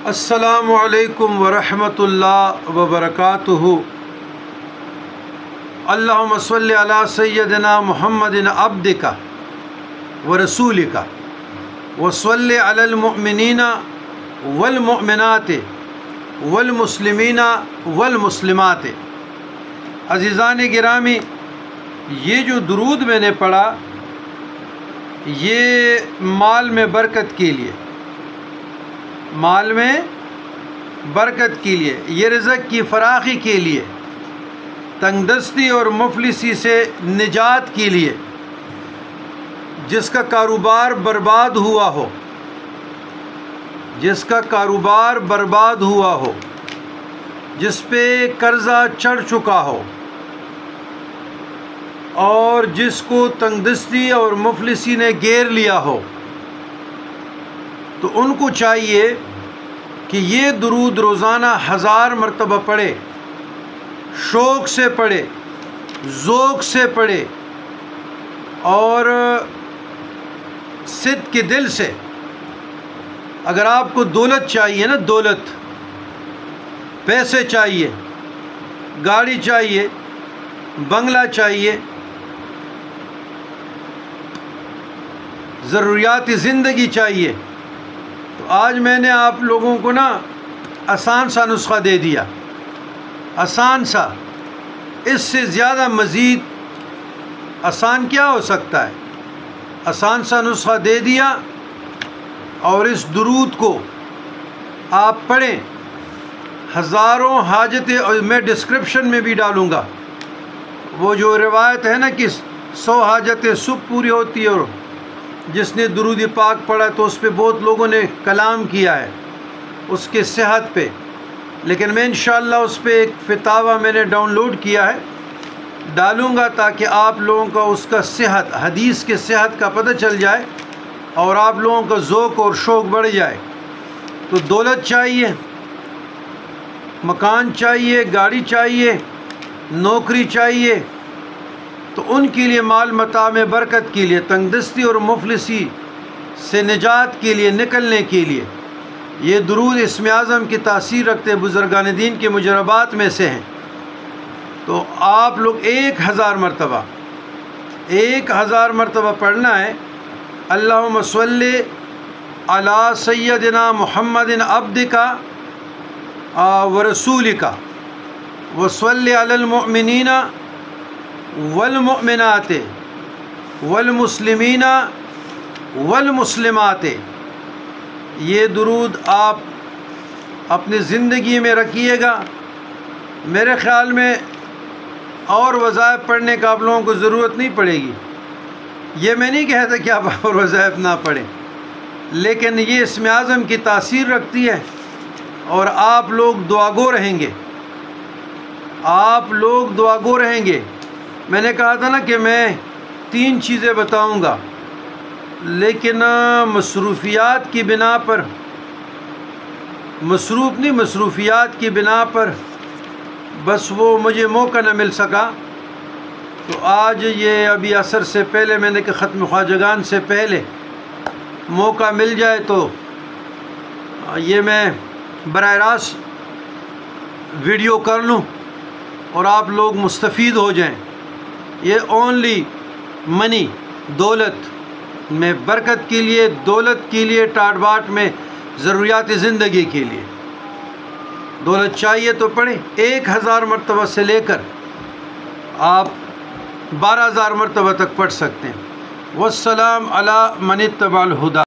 السلام علیکم ورحمۃ اللہ وبرکاتہ۔ اللہم صلی علی سیدنا محمد عبدک ورسولک وصلی علی المؤمنین والمؤمنات والمسلمین والمسلمات۔ عزیزان گرامی، یہ جو درود میں نے پڑھا یہ مال میں برکت کے لیے، مال میں برکت کے لیے، یہ رزق کی فراخی کے لیے، تنگ دستی اور مفلسی سے نجات کے لیے، جس کا کاروبار برباد ہوا ہو، جس کا کاروبار برباد ہوا ہو، جس پہ قرضہ چڑھ چکا ہو اور جس کو تنگ دستی اور مفلسی نے گھیر لیا ہو، تو ان کو چاہیے کہ یہ درود روزانہ 1000 مرتبہ پڑھے، شوق سے پڑھے، ذوق سے پڑھے اور صدق کے دل سے۔ اگر آپ کو دولت چاہیے نا، دولت، پیسے چاہیے، گاڑی چاہیے، بنگلہ چاہیے، ضروریات زندگی چاہیے، تو آج میں نے آپ لوگوں کو نا آسان سا نسخہ دے دیا، آسان سا۔ اس سے زیادہ مزید آسان کیا ہو سکتا ہے؟ آسان سا نسخہ دے دیا، اور اس درود کو آپ پڑھیں۔ ہزاروں حاجتیں، اور میں ڈسکرپشن میں بھی ڈالوں گا وہ جو روایت ہے نا کہ 100 حاجتیں صبح پوری ہوتی ہے، اور جس نے درود پاک پڑھا تو اس پہ بہت لوگوں نے کلام کیا ہے اس کے صحت پہ، لیکن میں انشاءاللہ اس پہ ایک فتاویٰ میں نے ڈاؤن لوڈ کیا ہے، ڈالوں گا تاکہ آپ لوگوں کا اس کا صحت، حدیث کے صحت کا پتہ چل جائے اور آپ لوگوں کا ذوق اور شوق بڑھ جائے۔ تو دولت چاہیے، مکان چاہیے، گاڑی چاہیے، نوکری چاہیے، تو ان کے لیے، مال متاع میں برکت کے لیے، تنگ دستی اور مفلسی سے نجات کے لیے، نکلنے کے لیے، یہ درود اسم اعظم کی تاثیر رکھتے بزرگان دین کے مجربات میں سے ہیں۔ تو آپ لوگ 1000 مرتبہ، 1000 مرتبہ پڑھنا ہے۔ اللہم صلی علی سیدنا محمد عبدک ورسولک وصلی علی المؤمنین والمؤمنات والمسلمین والمسلمات۔ یہ درود آپ اپنی زندگی میں رکھیے گا۔ میرے خیال میں اور وظائف پڑھنے کا آپ لوگوں کو ضرورت نہیں پڑے گی۔ یہ میں نہیں کہتا کہ آپ اور وظائف نہ پڑھیں، لیکن یہ اسم اعظم کی تاثیر رکھتی ہے، اور آپ لوگ دعاگو رہیں گے، آپ لوگ دعاگو رہیں گے۔ میں نے کہا تھا نا کہ میں 3 چیزیں بتاؤں گا، لیکن مصروفیات کی بنا پر، مصروفیات کی بنا پر بس وہ مجھے موقع نہ مل سکا۔ تو آج یہ ابھی عصر سے پہلے، میں نے کہ ختم خواجگان سے پہلے موقع مل جائے تو یہ میں براہ راست ویڈیو کر لوں اور آپ لوگ مستفید ہو جائیں۔ یہ اونلی منی، دولت میں برکت کے لیے، دولت کے لیے، ٹاٹ باٹ میں ضروریات زندگی کے لیے دولت چاہیے تو پڑھیں۔ 1000 مرتبہ سے لے کر آپ 12000 مرتبہ تک پڑھ سکتے ہیں۔ والسلام علی من اتبع الہدی۔